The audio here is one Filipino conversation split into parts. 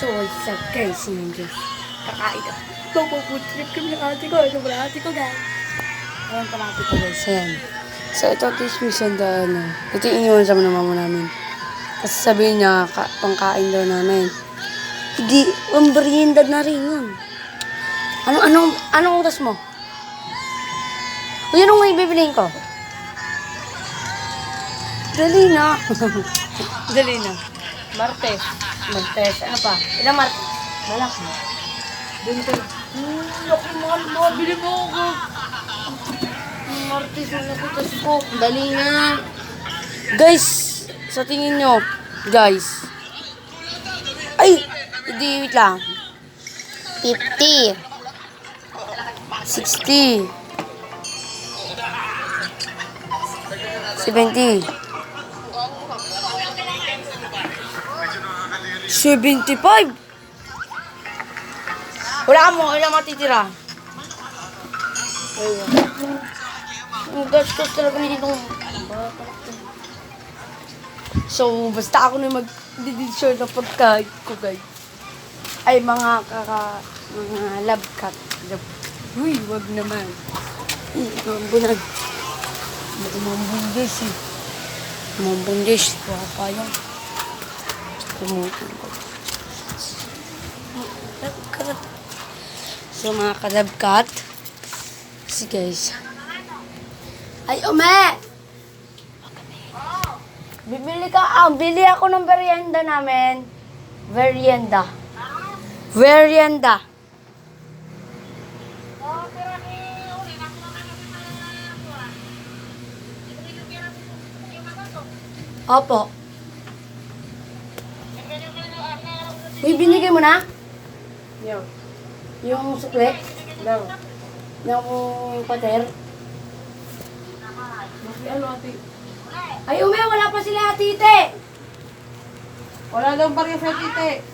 So, what's up guys? Ngayon guys, kakain na. Food trip kami ng ate ko. Ito pala ate ko guys. Ayan pala ate ko guys. Ayan. So, ito guys, mission na ano. Ito yung iniwan sa mga mama namin. Kasi sabihin niya, pangkain daw namin. Hindi, ang merienda na rin yun. Anong oras mo? O yun ang may bibiliin ko. Dali na. Dali na. Martes. Ano pa? Ilang Martes? Malaki. Dito. Laki mga bili mo ako. Martes, malaki kasi ko. Dali na. Guys, sa tingin nyo, guys. Ay! Hindi, wait lang. 50. 60. 70. 75. Wala mo, ilang matitira. Ayun. Ang gastos talaga nitong so, basta ako na mag-didisure na pagkain ko, guys. Ay, mga love cut. Uy, wag naman. Mambunan. Mambun guys eh. Mambun guys. Wala pa yan. Tumutin ko. So, mga ka-love cut. Si guys. Ay, ume! Bili ako ng merienda namin. Merienda. Opo. Uy, binigay mo na? Yung sukle? Yung pater? Ano, ate? Ay, wala pa sila, tite. Wala daw barya sa tite.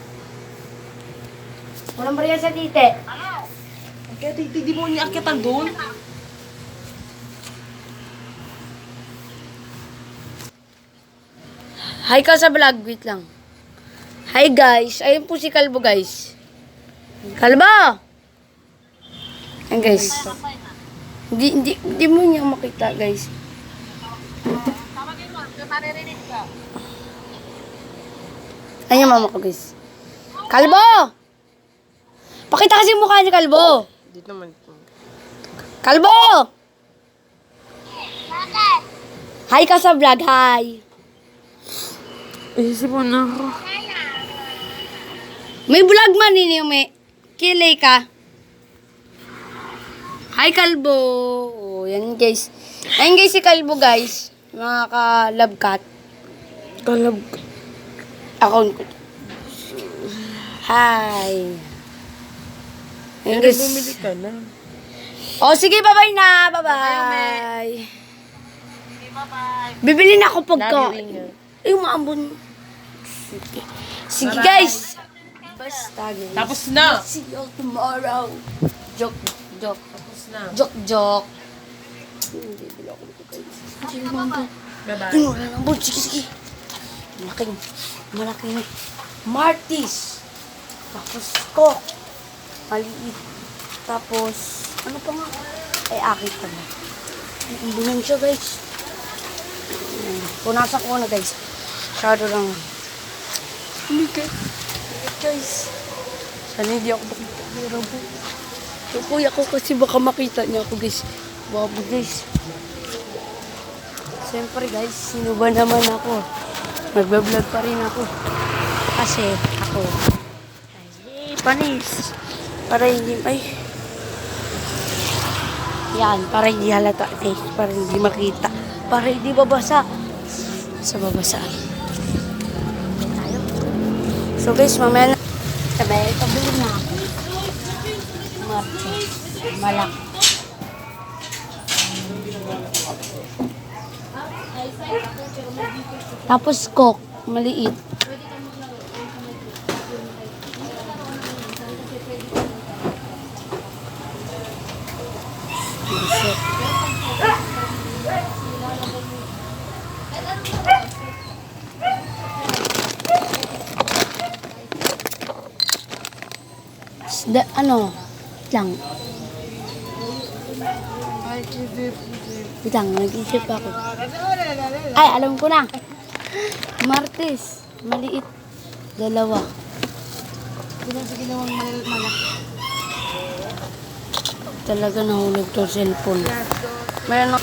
Walang bariya sa tite. Kaya tite, di mo niyakitan doon? Hi ka sa vlog, wait lang. Hi guys, ayun po si Kalbo guys. Kalbo! Ayan guys. Hindi mo niya makita guys. Ayan yung mama ko guys. Kalbo! Pakita kasi yung mukha ni Kalbo. Dito naman. Kalbo! Hi ka sa vlog, hi. Isip mo na ako. May vlog man ninyo, may kilay ka. Hi, Kalbo. Oh, yan guys. Ayan guys si Kalbo guys. Mga ka-love cut. Kalab. Account ko. Hi. Ayan Pero guys. bumili ka na. Oh, sige, bye-bye na. Bye-bye. Bibili na ako pagkain. Ay, maambon. Sige guys. Basta guys. Tapos na. See you tomorrow. Joke. Tapos na. Joke. Hindi bila ako nito guys. Sige maambon. Bye-bye. Ay, wala nang bon. Sige. Malaking Martis. Tapos Coke. Maliit. Tapos, ano pa nga? Ay, akin pa na. Ambunan siya guys. Punasan ko na guys. Masyado lang. Ligat guys. Sana hindi ako makikita. Kuya ko kasi baka makita niya ako guys. Babo guys. Siyempre guys, sino ba naman ako? Magbablog pa rin ako. Kasi ako. Ay, panis. Para hindi, yan, para hindi halata guys. Para hindi makita. Para hindi babasa. Sa babasaan. Tayo. So guys, mamaya na. Sabay, pabili na ako. Malak. Tapos Coke, maliit. Ano? Lang. Wait lang, nag-isip ako. Ay, alam ko na. Martes. Maliit. 2. Kung sa ginawang malaki. Talaga nahulog to cellphone. Meron